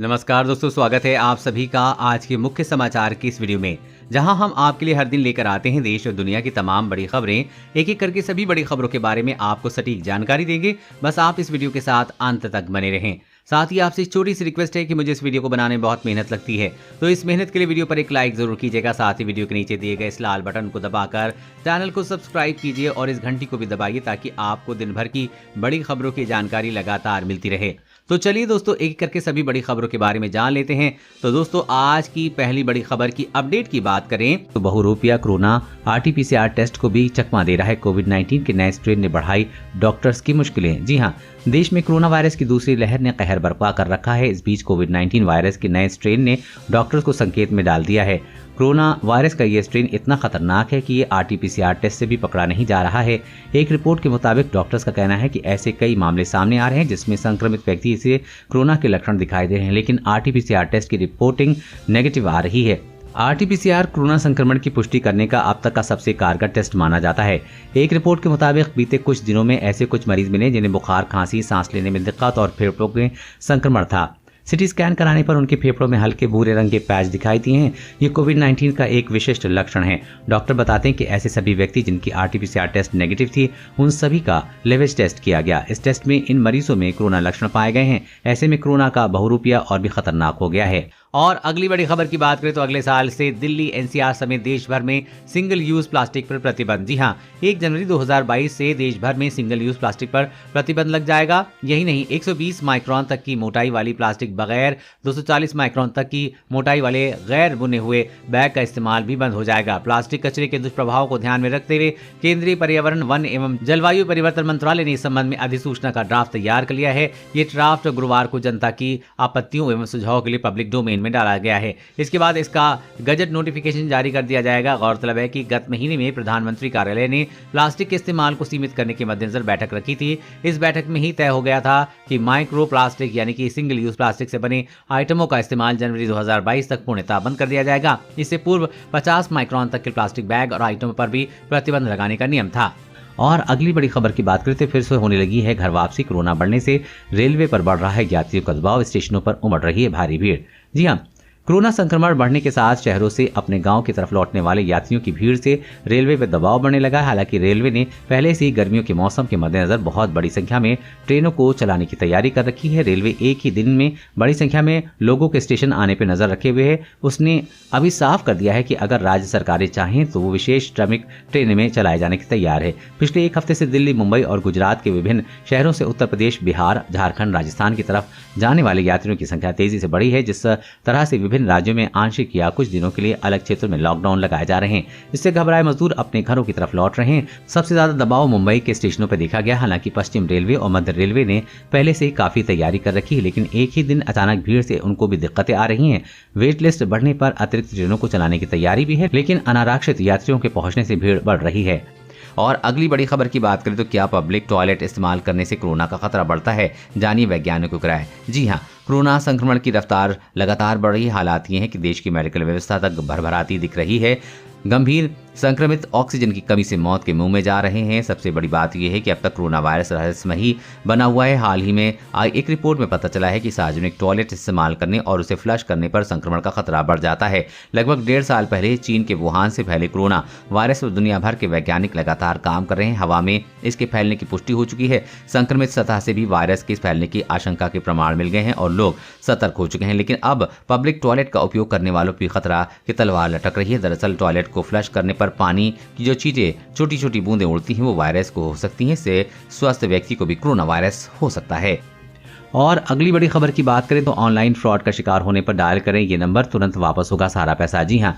नमस्कार दोस्तों, स्वागत है आप सभी का आज के मुख्य समाचार की इस वीडियो में, जहां हम आपके लिए हर दिन लेकर आते हैं देश और दुनिया की तमाम बड़ी खबरें। एक एक करके सभी बड़ी खबरों के बारे में आपको सटीक जानकारी देंगे। बस आप इस वीडियो के साथ अंत तक बने रहें। साथ ही आपसे छोटी सी रिक्वेस्ट है कि मुझे इस वीडियो को बनाने में बहुत मेहनत लगती है, तो इस मेहनत के लिए वीडियो पर एक लाइक जरूर कीजिएगा। साथ ही वीडियो के नीचे दिए गए इस लाल बटन को दबाकर चैनल को सब्सक्राइब कीजिए और इस घंटी को भी दबाइए ताकि आपको दिन भर की बड़ी खबरों की जानकारी लगातार मिलती रहे। तो चलिए दोस्तों, एक करके सभी बड़ी खबरों के बारे में जान लेते हैं। तो दोस्तों, आज की पहली बड़ी खबर की अपडेट की बात करें तो बहुरूपिया कोरोना RT-PCR टेस्ट को भी चकमा दे रहा है। कोविड-19 के नए स्ट्रेन ने बढ़ाई डॉक्टर्स की मुश्किलें। जी हां, देश में कोरोना वायरस की दूसरी लहर ने कहर बरपा कर रखा है। इस बीच कोविड-19 वायरस के नए स्ट्रेन ने डॉक्टर्स को संकेत में डाल दिया है। कोरोना वायरस का ये स्ट्रेन इतना खतरनाक है कि ये RT-PCR टेस्ट से भी पकड़ा नहीं जा रहा है। एक रिपोर्ट के मुताबिक डॉक्टर्स का कहना है कि ऐसे कई मामले सामने आ रहे हैं जिसमें संक्रमित व्यक्ति से कोरोना के लक्षण दिखाई दे रहे हैं, लेकिन RT-PCR टेस्ट की रिपोर्टिंग नेगेटिव आ रही है। RT-PCR कोरोना संक्रमण की पुष्टि करने का अब तक का सबसे कारगर टेस्ट माना जाता है। एक रिपोर्ट के मुताबिक बीते कुछ दिनों में ऐसे कुछ मरीज मिले जिन्हें बुखार, खांसी, सांस लेने में दिक्कत और फेफड़ों में संक्रमण था। सिटी स्कैन कराने पर उनके फेफड़ों में हल्के भूरे रंग के पैच दिखाई दिए हैं। ये कोविड-19 का एक विशिष्ट लक्षण है। डॉक्टर बताते हैं कि ऐसे सभी व्यक्ति जिनकी RT-PCR टेस्ट नेगेटिव थी, उन सभी का लेवेज टेस्ट किया गया। इस टेस्ट में इन मरीजों में कोरोना लक्षण पाए गए हैं। ऐसे में कोरोना का बहुरूपिया और भी खतरनाक हो गया है। और अगली बड़ी खबर की बात करें तो अगले साल से दिल्ली, NCR समेत देश भर में सिंगल यूज प्लास्टिक पर प्रतिबंध। जी हां, 1 जनवरी 2022 से देश भर में सिंगल यूज प्लास्टिक पर प्रतिबंध लग जाएगा। यही नहीं, 120 माइक्रोन तक की मोटाई वाली प्लास्टिक बगैर 240 माइक्रोन तक की मोटाई वाले गैर बुने हुए बैग का इस्तेमाल भी बंद हो जाएगा। प्लास्टिक कचरे के दुष्प्रभाव को ध्यान में रखते हुए केंद्रीय पर्यावरण, वन एवं जलवायु परिवर्तन मंत्रालय ने इस संबंध में अधिसूचना का ड्राफ्ट तैयार कर लिया है। ये ड्राफ्ट गुरुवार को जनता की आपत्तियों एवं सुझाव के लिए पब्लिक डोमेन में डाला गया है। इसके बाद इसका गजट नोटिफिकेशन जारी कर दिया जाएगा। गौरतलब है कि गत महीने में प्रधानमंत्री कार्यालय ने प्लास्टिक के इस्तेमाल को सीमित करने के मद्देनजर बैठक रखी थी। इस बैठक में ही तय हो गया था कि माइक्रो प्लास्टिक यानी कि सिंगल यूज प्लास्टिक से बने आइटमों का इस्तेमाल जनवरी 2022 तक पूर्णतः बंद कर दिया जाएगा। इससे पूर्व 50 माइक्रोन तक के प्लास्टिक बैग और आइटमों पर भी प्रतिबंध लगाने का नियम था। और अगली बड़ी खबर की बात करते फिर से होने लगी है घर वापसी। कोरोना बढ़ने से रेलवे पर बढ़ रहा है यात्रियों का दबाव, स्टेशनों पर उमड़ रही है भारी भीड़। जी हाँ, कोरोना संक्रमण बढ़ने के साथ शहरों से अपने गांव की तरफ लौटने वाले यात्रियों की भीड़ से रेलवे पर दबाव बढ़ने लगा है। हालांकि रेलवे ने पहले से ही गर्मियों के मौसम के मद्देनजर बहुत बड़ी संख्या में ट्रेनों को चलाने की तैयारी कर रखी है। रेलवे एक ही दिन में बड़ी संख्या में लोगों के स्टेशन आने पर नजर रखे हुए है। उसने अभी साफ कर दिया है कि अगर राज्य सरकारें चाहें तो वो विशेष श्रमिक ट्रेन में चलाए जाने की तैयार है। पिछले एक हफ्ते से दिल्ली, मुंबई और गुजरात के विभिन्न शहरों से उत्तर प्रदेश, बिहार, झारखंड, राजस्थान की तरफ जाने वाले यात्रियों की संख्या तेजी से बढ़ी है। जिस तरह से विभिन्न राज्यों में आंशिक या कुछ दिनों के लिए अलग क्षेत्रों में लॉकडाउन लगाए जा रहे हैं, इससे घबराए मजदूर अपने घरों की तरफ लौट रहे हैं। सबसे ज्यादा दबाव मुंबई के स्टेशनों पर देखा गया। हालांकि पश्चिम रेलवे और मध्य रेलवे ने पहले से ही काफी तैयारी कर रखी है, लेकिन एक ही दिन अचानक भीड़ से उनको भी दिक्कतें आ रही हैं। वेट लिस्ट बढ़ने पर अतिरिक्त ट्रेनों को चलाने की तैयारी भी है, लेकिन अनारक्षित यात्रियों के पहुंचने से भीड़ बढ़ रही है। और अगली बड़ी खबर की बात करें तो क्या पब्लिक टॉयलेट इस्तेमाल करने से कोरोना का खतरा बढ़ता है? जानिए वैज्ञानिकों की राय। जी हाँ, कोरोना संक्रमण की रफ्तार लगातार बढ़ रही। हालात ये हैं कि देश की मेडिकल व्यवस्था तक भरभराती दिख रही है। गंभीर संक्रमित ऑक्सीजन की कमी से मौत के मुंह में जा रहे हैं। सबसे बड़ी बात यह है कि अब तक कोरोना वायरस रहस्यमयी बना हुआ है। हाल ही में आई एक रिपोर्ट में पता चला है कि सार्वजनिक टॉयलेट इस्तेमाल करने और उसे फ्लश करने पर संक्रमण का खतरा बढ़ जाता है। लगभग 1.5 साल पहले चीन के वुहान से फैले कोरोना वायरस पर दुनिया भर के वैज्ञानिक लगातार काम कर रहे हैं। हवा में इसके फैलने की पुष्टि हो चुकी है। संक्रमित सतह से भी वायरस के फैलने की आशंका के प्रमाण मिल गए हैं और लोग सतर्क हो चुके हैं। लेकिन अब पब्लिक टॉयलेट का उपयोग करने वालों की खतरा की तलवार लटक रही है। दरअसल टॉयलेट को फ्लश करने पर पानी की जो चीजें छोटी छोटी बूंदें उड़ती हैं वो वायरस को हो सकती हैं। इससे स्वस्थ व्यक्ति को भी कोरोना वायरस हो सकता है। और अगली बड़ी खबर की बात करें तो ऑनलाइन फ्रॉड का शिकार होने पर डायल करें ये नंबर, तुरंत वापस होगा सारा पैसा। जी हां,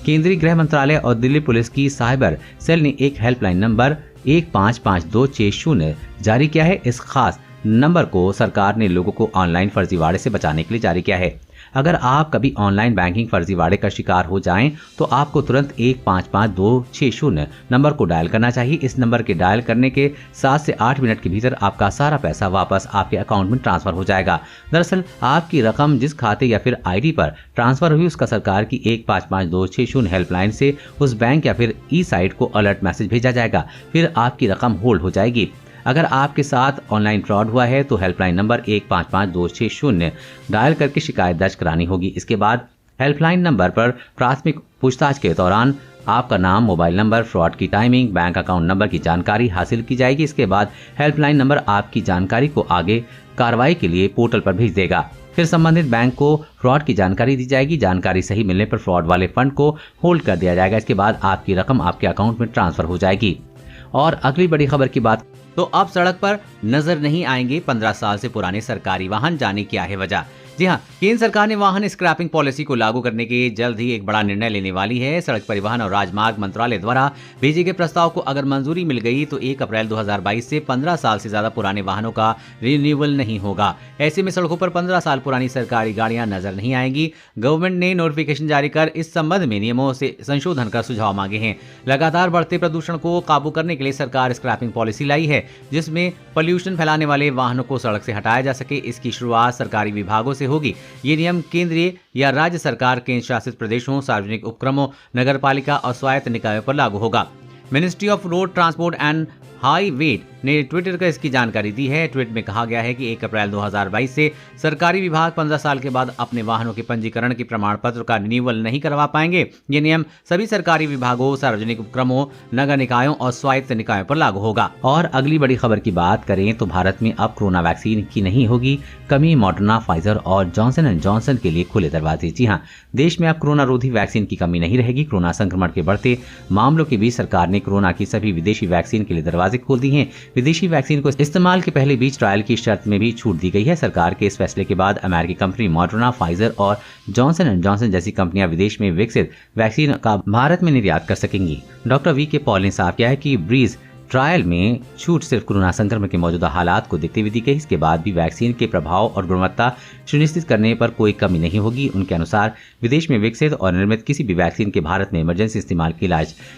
केंद्रीय गृह मंत्रालय और दिल्ली पुलिस की साइबर सेल ने एक हेल्पलाइन नंबर 155260 जारी किया है। इस खास नंबर को सरकार ने लोगों को ऑनलाइन फर्जीवाड़े से बचाने के लिए जारी किया है। अगर आप कभी ऑनलाइन बैंकिंग फर्जीवाड़े का शिकार हो जाएं तो आपको तुरंत 155260 नंबर को डायल करना चाहिए। इस नंबर के डायल करने के 7 से 8 मिनट के भीतर आपका सारा पैसा वापस आपके अकाउंट में ट्रांसफर हो जाएगा। दरअसल आपकी रकम जिस खाते या फिर आईडी पर ट्रांसफर हुई उसका सरकार की 155260 हेल्पलाइन से उस बैंक या फिर ई साइट को अलर्ट मैसेज भेजा जाएगा। फिर आपकी रकम होल्ड हो जाएगी। अगर आपके साथ ऑनलाइन फ्रॉड हुआ है तो हेल्पलाइन नंबर 155260 डायल करके शिकायत दर्ज करानी होगी। इसके बाद हेल्पलाइन नंबर पर प्राथमिक पूछताछ के दौरान आपका नाम, मोबाइल नंबर, फ्रॉड की टाइमिंग, बैंक अकाउंट नंबर की जानकारी हासिल की जाएगी। इसके बाद हेल्पलाइन नंबर आपकी जानकारी को आगे कार्रवाई के लिए पोर्टल पर भेज देगा। फिर संबंधित बैंक को फ्रॉड की जानकारी दी जाएगी। जानकारी सही मिलने पर फ्रॉड वाले फंड को होल्ड कर दिया जाएगा। इसके बाद आपकी रकम आपके अकाउंट में ट्रांसफर हो जाएगी। और अगली बड़ी खबर की बात तो अब सड़क पर नजर नहीं आएंगे 15 साल से पुराने सरकारी वाहन, जाने क्या है वजह। जी हाँ, केंद्र सरकार ने वाहन स्क्रैपिंग पॉलिसी को लागू करने के जल्द ही एक बड़ा निर्णय लेने वाली है। सड़क परिवहन और राजमार्ग मंत्रालय द्वारा भेजे गए प्रस्ताव को अगर मंजूरी मिल गई तो 1 अप्रैल 2022 से 15 साल से ज्यादा पुराने वाहनों का रिन्यूअल नहीं होगा। ऐसे में सड़कों पर 15 साल पुरानी सरकारी गाड़ियां नजर नहीं आएंगी। गवर्नमेंट ने नोटिफिकेशन जारी कर इस संबंध में नियमों से संशोधन का सुझाव मांगे हैं। लगातार बढ़ते प्रदूषण को काबू करने के लिए सरकार स्क्रैपिंग पॉलिसी लाई है, जिसमें पॉल्यूशन फैलाने वाले वाहनों को सड़क से हटाया जा सके। इसकी शुरुआत सरकारी विभागों से होगी। ये नियम केंद्रीय या राज्य सरकार, केंद्र शासित प्रदेशों, सार्वजनिक उपक्रमों, नगरपालिका और स्वायत्त निकायों पर लागू होगा। Ministry of road transport and highway ने ट्विटर कर इसकी जानकारी दी है। ट्वीट में कहा गया है कि 1 अप्रैल 2022 से सरकारी विभाग 15 साल के बाद अपने वाहनों के पंजीकरण के प्रमाण पत्र का रिन्यूअल नहीं करवा पाएंगे। ये नियम सभी सरकारी विभागों, सार्वजनिक उपक्रमों, नगर निकायों और स्वायत्त निकायों पर लागू होगा। और अगली बड़ी खबर की बात करें तो भारत में अब कोरोना वैक्सीन की नहीं होगी कमी। मॉडर्ना, फाइजर और जॉनसन एंड जॉनसन के लिए खुले दरवाजे। जी हाँ, देश में अब कोरोना रोधी वैक्सीन की कमी नहीं रहेगी। कोरोना संक्रमण के बढ़ते मामलों के बीच सरकार ने कोरोना की सभी विदेशी वैक्सीन के लिए दरवाजे खोल दिए हैं। विदेशी वैक्सीन को इस्तेमाल के पहले बीच ट्रायल की शर्त में भी छूट दी गई है। सरकार के इस फैसले के बाद अमेरिकी कंपनी मॉडर्ना, फाइजर और जॉनसन एंड जॉनसन जैसी कंपनियां विदेश में विकसित वैक्सीन का भारत में निर्यात कर सकेंगी। डॉक्टर वी के पॉल ने साफ किया है कि ब्रीज ट्रायल में छूट सिर्फ कोरोना संक्रमण के मौजूदा हालात को देखते हुए दी गई। इसके बाद भी वैक्सीन के प्रभाव और गुणवत्ता सुनिश्चित करने पर कोई कमी नहीं होगी। उनके अनुसार विदेश में विकसित और निर्मित किसी भी वैक्सीन के भारत में इमरजेंसी इस्तेमाल की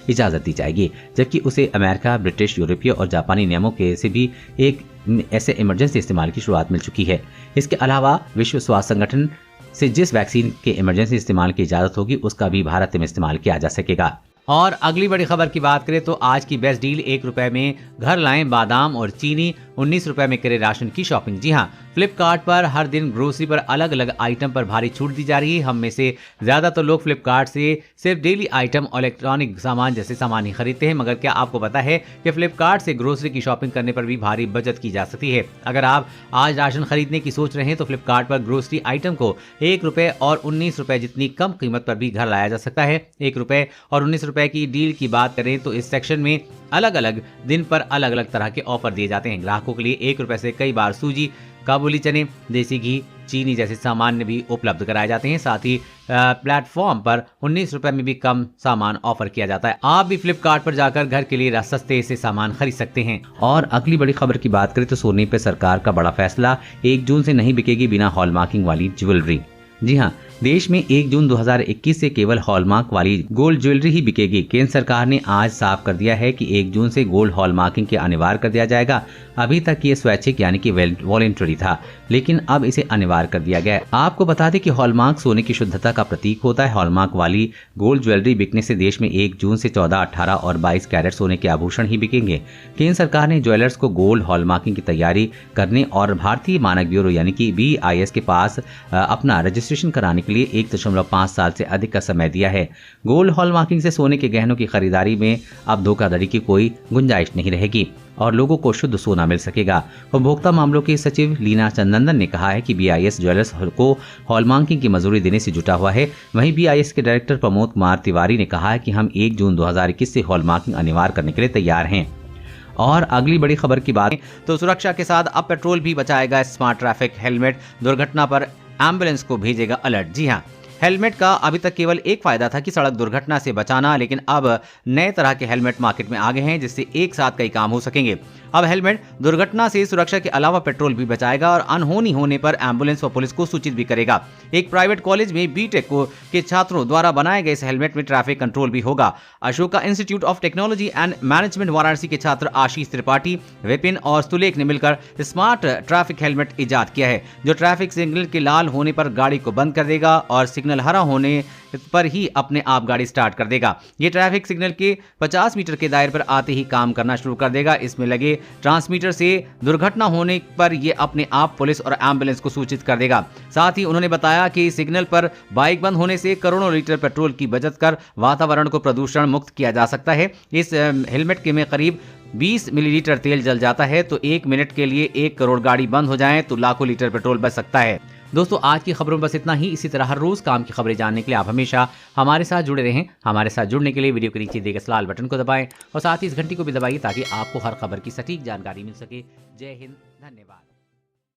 इजाजत दी जाएगी, जबकि उसे अमेरिका, ब्रिटिश, यूरोपीय और जापानी नियमों के से भी एक ऐसे इमरजेंसी इस्तेमाल की शुरुआत मिल चुकी है। इसके अलावा विश्व स्वास्थ्य संगठन से जिस वैक्सीन के इमरजेंसी इस्तेमाल की इजाजत होगी उसका भी भारत में इस्तेमाल किया जा सकेगा। और अगली बड़ी खबर की बात करें तो आज की बेस्ट डील 1 रुपए में घर लाएं बादाम और चीनी, 19 रुपए में करें राशन की शॉपिंग। जी हाँ, फ्लिपकार्ट पर हर दिन ग्रोसरी पर अलग अलग आइटम पर भारी छूट दी जा रही है। हम में से ज्यादातर लोग फ्लिपकार्ट से सिर्फ डेली आइटम और इलेक्ट्रॉनिक सामान जैसे सामान ही खरीदते हैं, मगर क्या आपको पता है कि फ्लिपकार्ट से ग्रोसरी की शॉपिंग करने पर भी भारी बचत की जा सकती है। अगर आप आज राशन खरीदने की सोच रहे हैं तो फ्लिपकार्ट पर ग्रोसरी आइटम को 1 रुपए और 19 रुपए जितनी कम कीमत पर भी घर लाया जा सकता है। 1 रुपए और 19 रुपए की डील की बात करें तो इस सेक्शन में अलग अलग दिन पर अलग अलग तरह के ऑफर दिए जाते हैं। ग्राहकों के लिए 1 रुपए से कई बार सूजी, काबुली चने, देसी घी, चीनी जैसे सामान भी उपलब्ध कराए जाते हैं। साथ ही प्लेटफॉर्म पर 19 रुपए में भी कम सामान ऑफर किया जाता है। आप भी फ्लिपकार्ट पर जाकर घर के लिए सस्ते से सामान खरीद सकते हैं। और अगली बड़ी खबर की बात करें तो सोने पे सरकार का बड़ा फैसला, 1 जून से नहीं बिकेगी बिना हॉलमार्किंग वाली ज्वेलरी। जी हाँ, देश में 1 जून 2021 से केवल हॉलमार्क वाली गोल्ड ज्वेलरी ही बिकेगी। केंद्र सरकार ने आज साफ कर दिया है कि 1 जून से गोल्ड हॉलमार्किंग के अनिवार्य कर दिया जाएगा। अभी तक ये स्वैच्छिक यानी कि वॉलंटरी था, लेकिन अब इसे अनिवार्य कर दिया गया है। आपको बता दें कि हॉलमार्क सोने की शुद्धता का प्रतीक होता है। हॉलमार्क वाली गोल्ड ज्वेलरी बिकने से देश में 1 जून से 14, 18 और 22 कैरेट सोने के आभूषण ही बिकेंगे। केंद्र सरकार ने ज्वेलर्स को गोल्ड हॉलमार्किंग की तैयारी करने और भारतीय मानक ब्यूरो यानी कि BIS के पास अपना रजिस्ट्रेशन कराने के लिए 1.5 साल से अधिक का समय दिया है। गोल्ड हॉलमार्किंग से सोने के गहनों की खरीदारी में अब धोखाधड़ी की कोई गुंजाइश नहीं रहेगी और लोगों को शुद्ध सोना मिल सकेगा। उपभोक्ता मामलों के सचिव लीना चंदन ने कहा है कि BIS ज्वेलर्स को हॉलमार्किंग की मंजूरी देने से जुटा हुआ है। वहीं BIS के डायरेक्टर प्रमोद कुमार तिवारी ने कहा है कि हम 1 जून 2021 से हॉलमार्किंग अनिवार्य करने के लिए तैयार हैं। और अगली बड़ी खबर की बात तो सुरक्षा के साथ अब पेट्रोल भी बचाएगा स्मार्ट ट्रैफिक हेलमेट, दुर्घटना पर एम्बुलेंस को भेजेगा अलर्ट। जी हाँ, हेलमेट का अभी तक केवल एक फायदा था कि सड़क दुर्घटना से बचाना, लेकिन अब नए तरह के हेलमेट मार्केट में आ गए हैं जिससे एक साथ कई काम हो सकेंगे। अब हेलमेट दुर्घटना से सुरक्षा के अलावा पेट्रोल भी बचाएगा और अनहोनी होने पर एम्बुलेंस व पुलिस को सूचित भी करेगा। एक प्राइवेट कॉलेज में B.Tech के छात्रों द्वारा बनाए गए इस हेलमेट में ट्रैफिक कंट्रोल भी होगा। Ashoka institute of technology and management Varanasi के छात्र आशीष त्रिपाठी, विपिन और सुलेख ने मिलकर स्मार्ट ट्रैफिक हेलमेट इजाद किया है, जो ट्रैफिक सिग्नल के लाल होने पर गाड़ी को बंद कर देगा और सिग्नल हरा होने पर ही अपने आप गाड़ी स्टार्ट कर देगा। ये ट्रैफिक सिग्नल के 50 मीटर के दायरे पर आते ही काम करना शुरू कर देगा। इसमें लगे ट्रांसमीटर से दुर्घटना होने पर यह अपने आप पुलिस और एम्बुलेंस को सूचित कर देगा। साथ ही उन्होंने बताया कि सिग्नल पर बाइक बंद होने से करोड़ों लीटर पेट्रोल की बचत कर वातावरण को प्रदूषण मुक्त किया जा सकता है। इस हेलमेट के में करीब 20 मिलीलीटर तेल जल जाता है, तो 1 मिनट के लिए 1 करोड़ गाड़ी बंद हो जाए तो लाखों लीटर पेट्रोल बच सकता है। दोस्तों, आज की खबरों में बस इतना ही। इसी तरह हर रोज काम की खबरें जानने के लिए आप हमेशा हमारे साथ जुड़े रहें। हमारे साथ जुड़ने के लिए वीडियो के नीचे दिए गए लाल बटन को दबाएं और साथ ही इस घंटी को भी दबाइए ताकि आपको हर खबर की सटीक जानकारी मिल सके। जय हिंद, धन्यवाद।